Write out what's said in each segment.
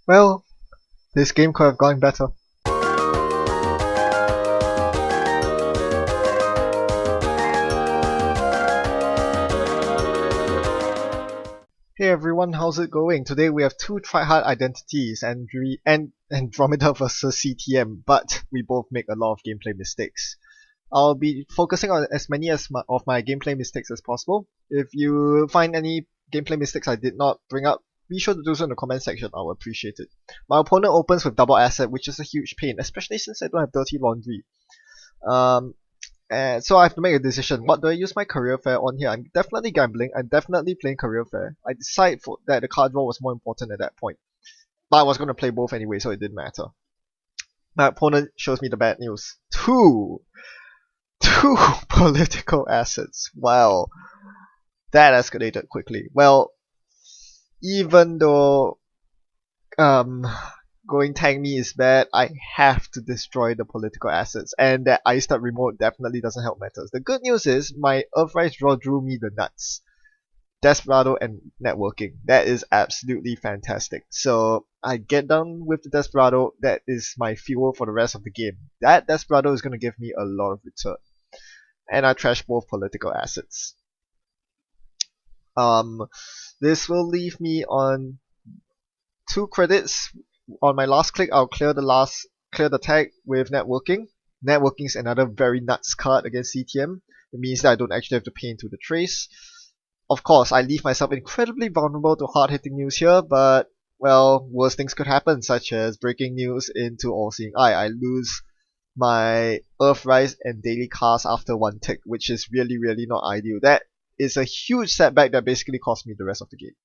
Well, this game could have gone better. Hey everyone, how's it going? Today we have two tryhard identities, Andromeda versus CTM, but we both make a lot of gameplay mistakes. I'll be focusing on as many of my gameplay mistakes as possible. If you find any gameplay mistakes I did not bring up, be sure to do so in the comment section, I'll appreciate it. My opponent opens with double asset, which is a huge pain, especially since I don't have dirty laundry. And so I have to make a decision. What do I use my career fair on here? I'm definitely gambling. I'm definitely playing career fair. I decide that the card draw was more important at that point. But I was going to play both anyway, so it didn't matter. My opponent shows me the bad news. Two political assets. Wow. That escalated quickly. Well, even though going tank me is bad, I have to destroy the political assets, and that iced up remote definitely doesn't help matters. The good news is my Earthrise draw drew me the nuts. Desperado and networking. That is absolutely fantastic. So I get done with the Desperado. That is my fuel for the rest of the game. That Desperado is going to give me a lot of return. And I trash both political assets. This will leave me on 2 credits. On my last click, I'll clear the tag with networking. Networking is another very nuts card against CTM. It means that I don't actually have to pay into the trace. Of course, I leave myself incredibly vulnerable to hard-hitting news here, but, well, worse things could happen, such as breaking news into All-Seeing Eye. I lose my Earthrise and daily cast after 1 tick, which is really, really not ideal. That is a huge setback that basically cost me the rest of the game.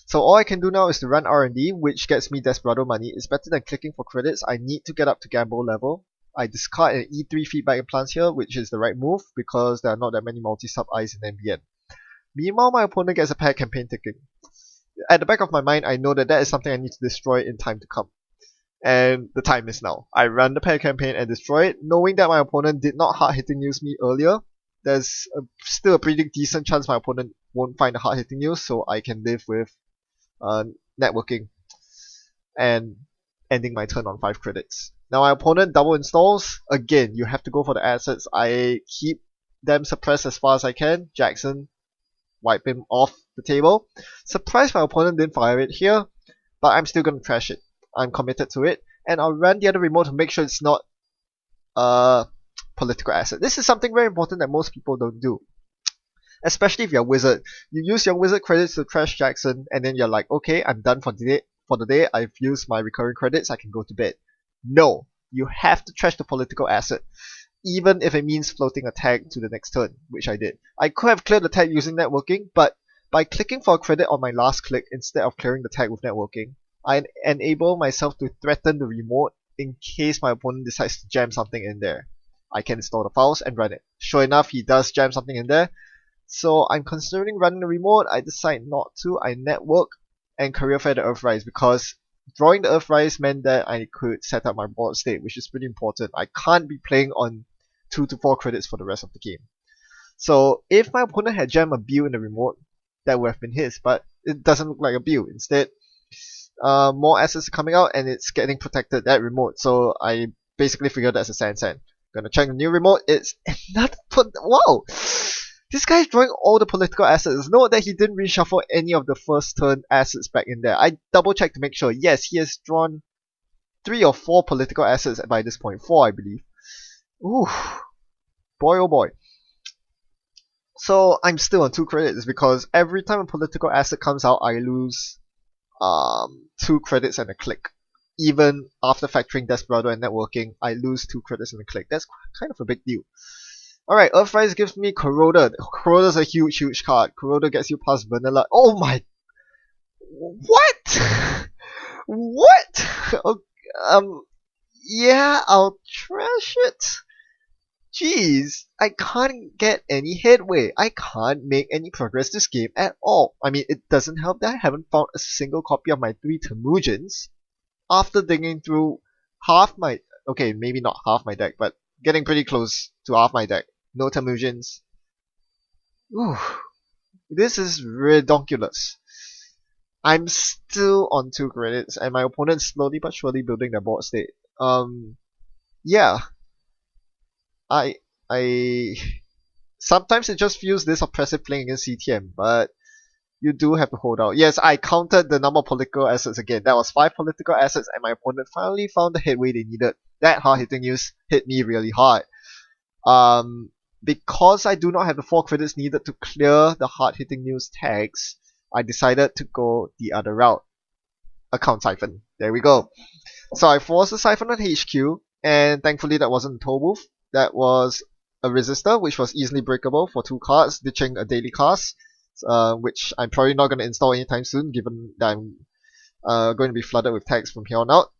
So all I can do now is to run R&D, which gets me Desperado money. It's better than clicking for credits. I need to get up to gamble level. I discard an E3 feedback implants here, which is the right move because there are not that many multi-sub eyes in NBN. Meanwhile, my opponent gets a pair campaign ticking. At the back of my mind, I know that is something I need to destroy in time to come. And the time is now. I run the pair campaign and destroy it, knowing that my opponent did not hard-hitting news me earlier. There's still a pretty decent chance my opponent won't find a hard-hitting news, so I can live with networking and ending my turn on 5 credits. Now my opponent double installs. Again, you have to go for the assets. I keep them suppressed as far as I can. Jackson, wipe him off the table. Surprised my opponent didn't fire it here, but I'm still going to trash it. I'm committed to it, and I'll run the other remote to make sure it's not a political asset. This is something very important that most people don't do. Especially if you're a wizard. You use your wizard credits to trash Jackson, and then you're like, okay, I'm done for the day. I've used my recurring credits, I can go to bed. No, you have to trash the political asset, even if it means floating a tag to the next turn, which I did. I could have cleared the tag using networking, but by clicking for a credit on my last click instead of clearing the tag with networking, I enable myself to threaten the remote in case my opponent decides to jam something in there. I can install the files and run it. Sure enough, he does jam something in there. So I'm considering running the remote. I decide not to. I network and career fair the Earthrise because drawing the Earthrise meant that I could set up my board state, which is pretty important. I can't be playing on 2 to 4 credits for the rest of the game. So if my opponent had jammed a Bill in the remote, that would have been his, but it doesn't look like a Bill. Instead, more assets are coming out and it's getting protected, that remote. So I basically figured that's a San. Gonna check the new remote. It's another wow! This guy's drawing all the political assets. Note that he didn't reshuffle any of the first turn assets back in there. I double checked to make sure. Yes, he has drawn 3 or 4 political assets by this point. 4, I believe. Ooh. Boy oh boy. So I'm still on 2 credits because every time a political asset comes out, I lose 2 credits and a click. Even after factoring Desperado and networking, I lose 2 credits and a click. That's kind of a big deal. Alright, Earthrise gives me Corroder. Corroder's a huge card. Corroder gets you past Vanilla. Oh my... What? What? Yeah, I'll trash it. Jeez, I can't get any headway. I can't make any progress this game at all. I mean, it doesn't help that I haven't found a single copy of my 3 Temujins. After digging through half my... Okay, maybe not half my deck, but getting pretty close to half my deck. No Temujins. Ooh, this is redonkulous. I'm still on 2 credits, and my opponent's slowly but surely building their board state. Yeah, I I sometimes it just feels this oppressive playing against CTM, but you do have to hold out. Yes, I counted the number of political assets again. That was 5 political assets, and my opponent finally found the headway they needed. That hard hitting news hit me really hard. Um, because I do not have the 4 credits needed to clear the hard hitting news tags, I decided to go the other route. Account siphon. There we go. So I forced the siphon on HQ, and thankfully that wasn't a toll booth. That was a resistor, which was easily breakable for 2 cards, ditching a daily cast, which I'm probably not going to install anytime soon, given that I'm going to be flooded with tags from here on out.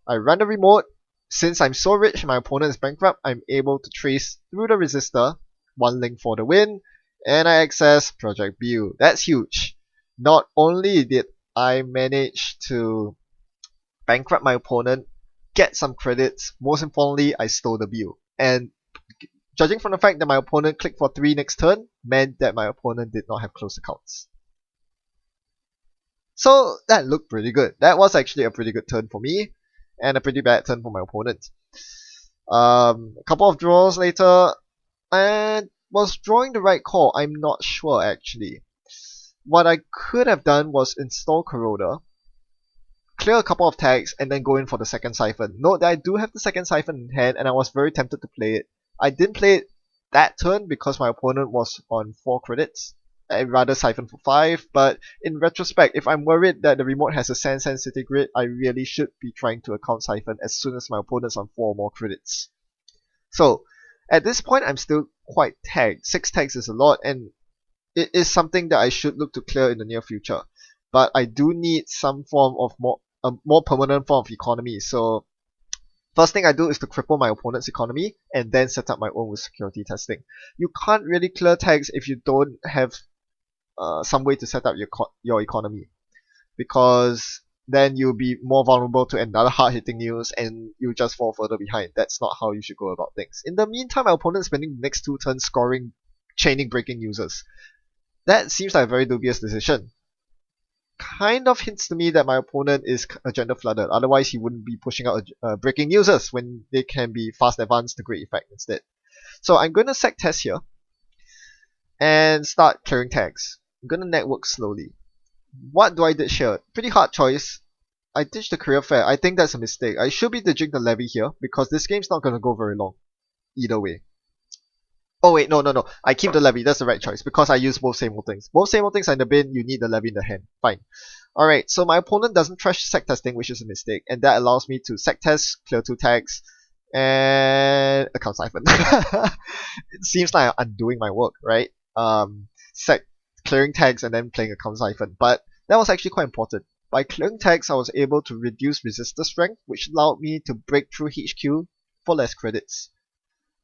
I run the remote. Since I'm so rich, my opponent is bankrupt, I'm able to trace through the resistor, 1 link for the win, and I access Project View. That's huge. Not only did I manage to bankrupt my opponent, get some credits, most importantly, I stole the view. And judging from the fact that my opponent clicked for 3 next turn, meant that my opponent did not have close accounts. So that looked pretty good. That was actually a pretty good turn for me, and a pretty bad turn for my opponent. A couple of draws later, and was drawing the right call? I'm not sure actually. What I could have done was install Corroder, clear a couple of tags, and then go in for the second siphon. Note that I do have the second siphon in hand, and I was very tempted to play it. I didn't play it that turn because my opponent was on 4 credits. I'd rather siphon for 5, but in retrospect, if I'm worried that the remote has a sand city grid, I really should be trying to account siphon as soon as my opponent's on 4 or more credits. So, at this point, I'm still quite tagged. 6 tags is a lot, and it is something that I should look to clear in the near future. But I do need some form of more permanent form of economy. So first thing I do is to cripple my opponent's economy and then set up my own with security testing. You can't really clear tags if you don't have some way to set up your economy, because then you'll be more vulnerable to another hard-hitting news and you just fall further behind. That's not how you should go about things. In the meantime, my opponent's spending the next 2 turns scoring chaining breaking users. That seems like a very dubious decision. Kind of hints to me that my opponent is agenda flooded, otherwise he wouldn't be pushing out breaking users when they can be fast advanced to great effect instead. So I'm going to sec test here and start clearing tags. I'm going to network slowly. What do I ditch here? Pretty hard choice. I ditched the career fair. I think that's a mistake. I should be ditching the levy here because this game's not going to go very long either way. Oh wait, no. I keep the levy. That's the right choice because I use both same old things. Both same old things are in the bin. You need the levy in the hand. Fine. Alright, so my opponent doesn't trash sec testing, which is a mistake, and that allows me to sec test, clear 2 tags, and account siphon. It seems like I'm undoing my work, right? Clearing tags and then playing account siphon, but that was actually quite important. By clearing tags, I was able to reduce resistor strength, which allowed me to break through HQ for less credits.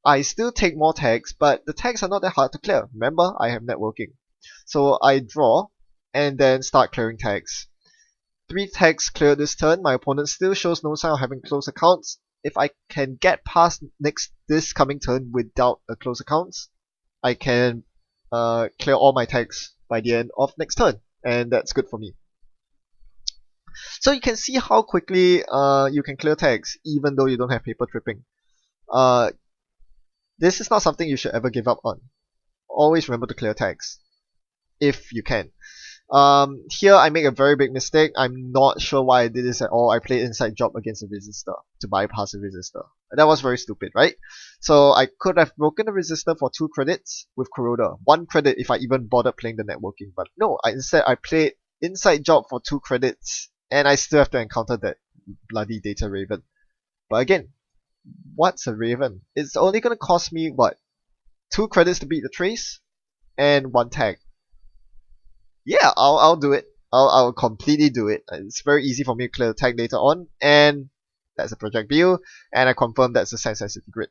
I still take more tags, but the tags are not that hard to clear. Remember, I have networking. So I draw, and then start clearing tags. 3 tags cleared this turn. My opponent still shows no sign of having close accounts. If I can get past this coming turn without a close accounts, I can clear all my tags by the end of next turn, and that's good for me. So you can see how quickly you can clear tags even though you don't have paper tripping. This is not something you should ever give up on. Always remember to clear tags if you can. Here I make a very big mistake. I'm not sure why I did this at all. I played inside job against a resistor to bypass a resistor. That was very stupid, right? So I could have broken the resistor for 2 credits with Corroder. 1 credit if I even bothered playing the networking. But no, instead I played inside job for 2 credits and I still have to encounter that bloody data raven. But again, what's a raven? It's only gonna cost me what? 2 credits to beat the trace and 1 tag. Yeah, I'll do it. I'll completely do it. It's very easy for me to clear the tag later on, and that's a project view, and I confirm that's a sensitivity grid.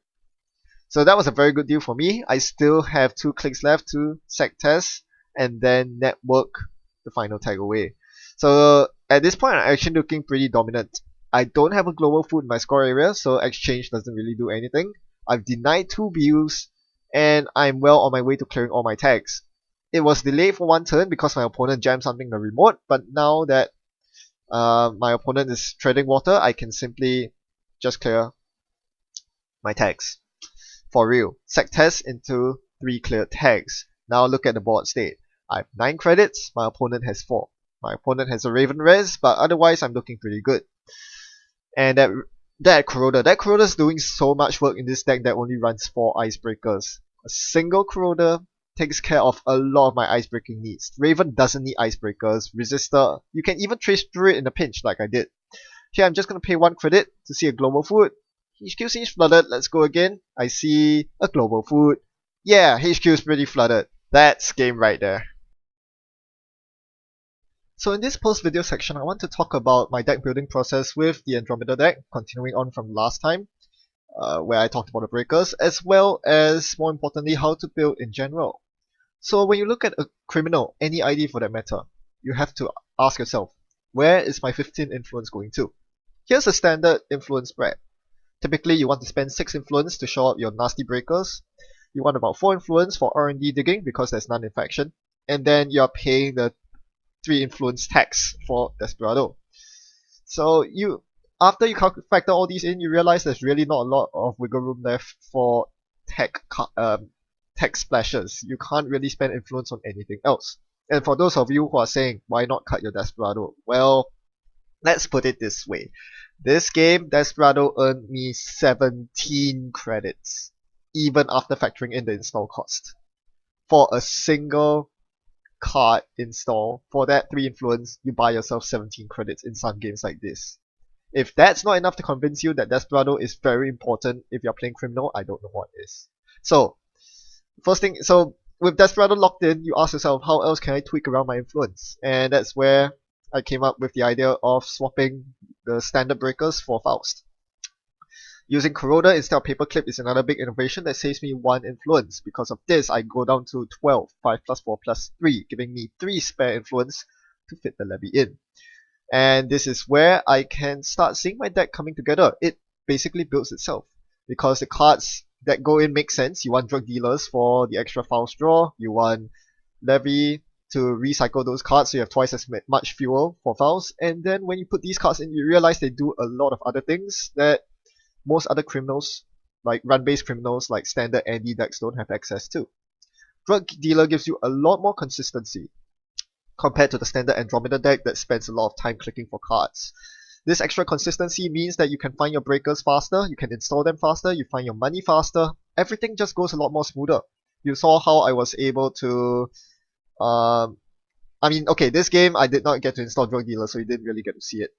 So that was a very good deal for me. I still have 2 clicks left to sec test and then network the final tag away. So at this point, I'm actually looking pretty dominant. I don't have a global food in my score area, so exchange doesn't really do anything. I've denied 2 views, and I'm well on my way to clearing all my tags. It was delayed for one turn because my opponent jammed something in the remote, but now that my opponent is treading water, I can simply just clear my tags. For real. Sack test into 3 cleared tags. Now look at the board state. I have 9 credits, my opponent has 4. My opponent has a Raven Res, but otherwise I'm looking pretty good. And that Corroder is doing so much work in this deck that only runs 4 Icebreakers. A single Corroder takes care of a lot of my icebreaking needs. Raven doesn't need icebreakers. Resistor, you can even trace through it in a pinch like I did. Here I'm just going to pay 1 credit to see a global food. HQ seems flooded, let's go again. I see a global food. Yeah, HQ is pretty flooded. That's game right there. So in this post-video section, I want to talk about my deck building process with the Andromeda deck, continuing on from last time, where I talked about the breakers, as well as, more importantly, how to build in general. So when you look at a criminal, any ID for that matter, you have to ask yourself, where is my 15 influence going to? Here's a standard influence spread. Typically, you want to spend 6 influence to show up your nasty breakers. You want about 4 influence for R&D digging because there's none in faction. And then you're paying the 3 influence tax for Desperado. So after you factor all these in, you realize there's really not a lot of wiggle room left for tech splashes. You can't really spend influence on anything else. And for those of you who are saying, why not cut your Desperado? Well, let's put it this way. This game, Desperado earned me 17 credits, even after factoring in the install cost. For a single card install, for that 3 influence, you buy yourself 17 credits in some games like this. If that's not enough to convince you that Desperado is very important if you're playing Criminal, I don't know what is. So, with Desperado locked in, you ask yourself, how else can I tweak around my influence? And that's where I came up with the idea of swapping the standard breakers for Faust. Using Corroder instead of Paperclip is another big innovation that saves me 1 influence. Because of this, I go down to 12, 5 plus 4 plus 3, giving me 3 spare influence to fit the levy in. And this is where I can start seeing my deck coming together. It basically builds itself. Because the cards that go in make sense. You want Drug Dealers for the extra Faust draw, you want Levy to recycle those cards so you have twice as much fuel for Faust, and then when you put these cards in, you realize they do a lot of other things that most other criminals, like run-based criminals like standard Andy decks, don't have access to. Drug Dealer gives you a lot more consistency compared to the standard Andromeda deck that spends a lot of time clicking for cards. This extra consistency means that you can find your breakers faster, you can install them faster, you find your money faster, everything just goes a lot more smoother. You saw how I was able to this game I did not get to install Drug Dealer, so you didn't really get to see it.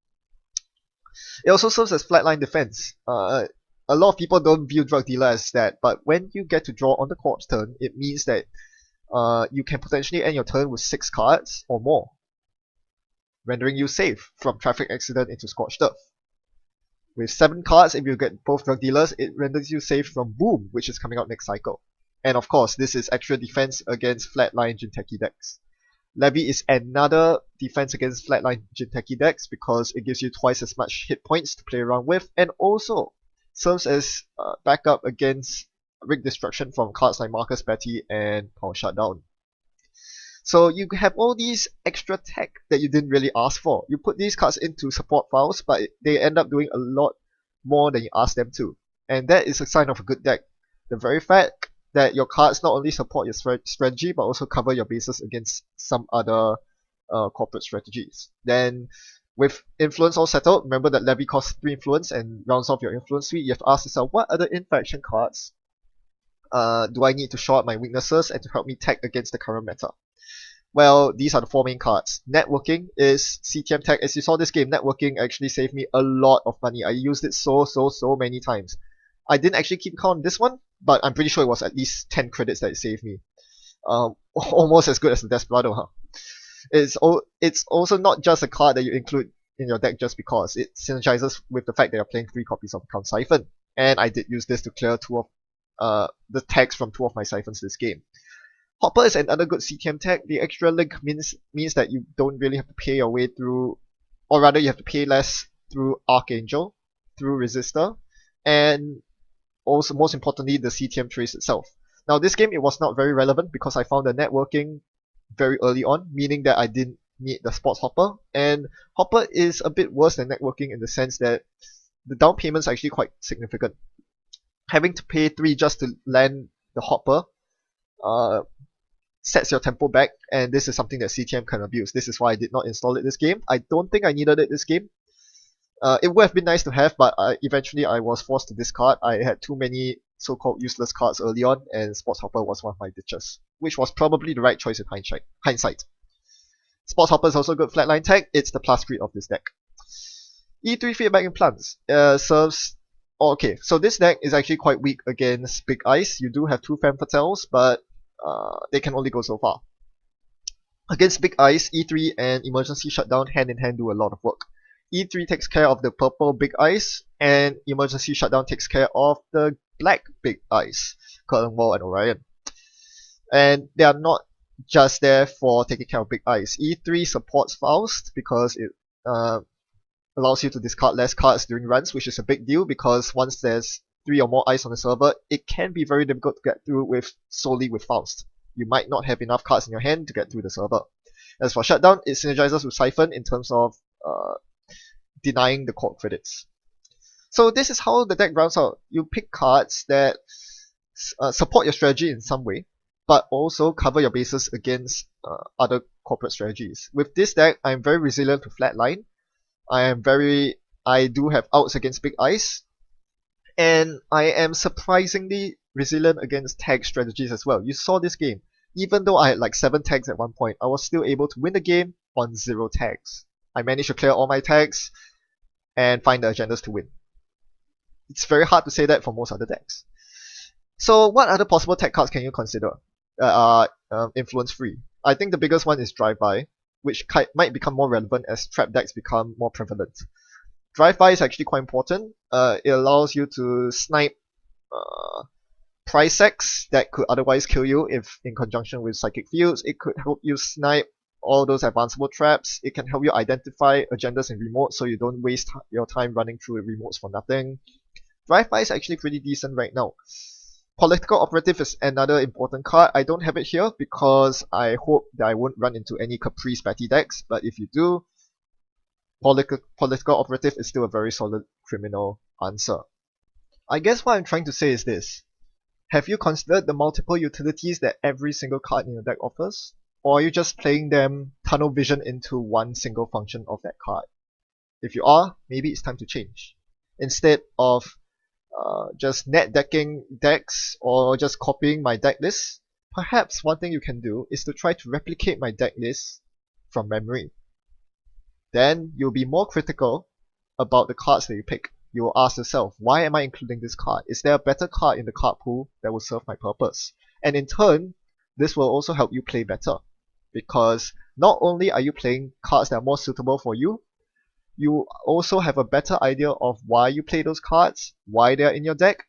It also serves as flatline defense. A lot of people don't view Drug Dealer as that, but when you get to draw on the corpse turn, it means that you can potentially end your turn with 6 cards or more, rendering you safe from Traffic Accident into Scorched Earth. With 7 cards, if you get both Drug Dealers, it renders you safe from Boom, which is coming out next cycle. And of course, this is extra defense against flatline Jinteki decks. Levy is another defense against flatline Jinteki decks because it gives you twice as much hit points to play around with, and also serves as backup against Rig Destruction from cards like Marcus Betty and Power Shutdown. So you have all these extra tech that you didn't really ask for. You put these cards into support files, but they end up doing a lot more than you asked them to. And that is a sign of a good deck. The very fact that your cards not only support your strategy, but also cover your bases against some other corporate strategies. Then, with influence all settled, remember that Levy costs 3 influence and rounds off your influence suite. You have to ask yourself, what other in-faction cards do I need to show up my weaknesses and to help me tech against the current meta? Well, these are the 4 main cards. Networking is CTM tech. As you saw this game, networking actually saved me a lot of money. I used it so many times. I didn't actually keep count on this one, but I'm pretty sure it was at least 10 credits that it saved me. Almost as good as the Desperado, huh? It's also not just a card that you include in your deck just because. It synergizes with the fact that you're playing 3 copies of Count Siphon. And I did use this to clear 2 of the tags from 2 of my siphons this game. Hopper is another good CTM tag. The extra link means that you don't really have to pay your way through, or rather you have to pay less through Archangel, through Resistor, and also most importantly the CTM trace itself. Now this game it was not very relevant because I found the networking very early on, meaning that I didn't need the sports hopper. And hopper is a bit worse than networking in the sense that the down payment's actually quite significant. Having to pay 3 just to land the hopper uh, sets your tempo back, and this is something that CTM can abuse. This is why I did not install it this game. I don't think I needed it this game. It would have been nice to have, but eventually I was forced to discard. I had too many so-called useless cards early on, and Sports Hopper was one of my ditches, which was probably the right choice in hindsight. Sports Hopper is also good flatline tech. It's the plus 3 of this deck. E3 Feedback Implants serves... Okay, so this deck is actually quite weak against Big Ice. You do have 2 Femme Fatales, but they can only go so far. Against Big Ice, E3 and Emergency Shutdown hand in hand do a lot of work. E3 takes care of the purple Big Ice, and Emergency Shutdown takes care of the black Big Ice, Curtain Wall and Orion. And they are not just there for taking care of Big Ice. E3 supports Faust because it allows you to discard less cards during runs, which is a big deal because once there's 3 or more ice on the server, it can be very difficult to get through solely with Faust. You might not have enough cards in your hand to get through the server. As for Shutdown, it synergizes with Siphon in terms of denying the court credits. So this is how the deck rounds out. You pick cards that support your strategy in some way, but also cover your bases against other corporate strategies. With this deck, I'm very resilient to flatline. I do have outs against Big Ice, and I am surprisingly resilient against tag strategies as well. You saw this game. Even though I had like 7 tags at one point, I was still able to win the game on 0 tags. I managed to clear all my tags and find the agendas to win. It's very hard to say that for most other decks. So what other possible tag cards can you consider that are influence free? I think the biggest one is Drive-By, which might become more relevant as trap decks become more prevalent. Drive-By is actually quite important. It allows you to snipe price X that could otherwise kill you if in conjunction with Psychic Fields. It could help you snipe all those advanceable traps. It can help you identify agendas in remotes so you don't waste your time running through remotes for nothing. Drive-By is actually pretty decent right now. Political Operative is another important card. I don't have it here because I hope that I won't run into any Caprice Betty decks, but if you do, Political Operative is still a very solid criminal answer. I guess what I'm trying to say is this. Have you considered the multiple utilities that every single card in your deck offers? Or are you just playing them tunnel vision into one single function of that card? If you are, maybe it's time to change. Instead of just net decking decks or just copying my deck list, perhaps one thing you can do is to try to replicate my deck list from memory. Then you'll be more critical about the cards that you pick. You will ask yourself, why am I including this card? Is there a better card in the card pool that will serve my purpose? And in turn, this will also help you play better. Because not only are you playing cards that are more suitable for you, you also have a better idea of why you play those cards, why they're in your deck,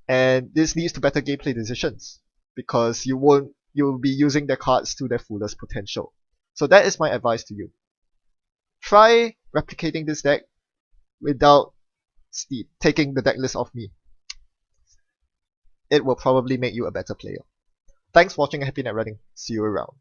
and this leads to better gameplay decisions because you'll be using the cards to their fullest potential. So that is my advice to you. Try replicating this deck without taking the deck list off me. It will probably make you a better player. Thanks for watching Happy Net Running. See you around.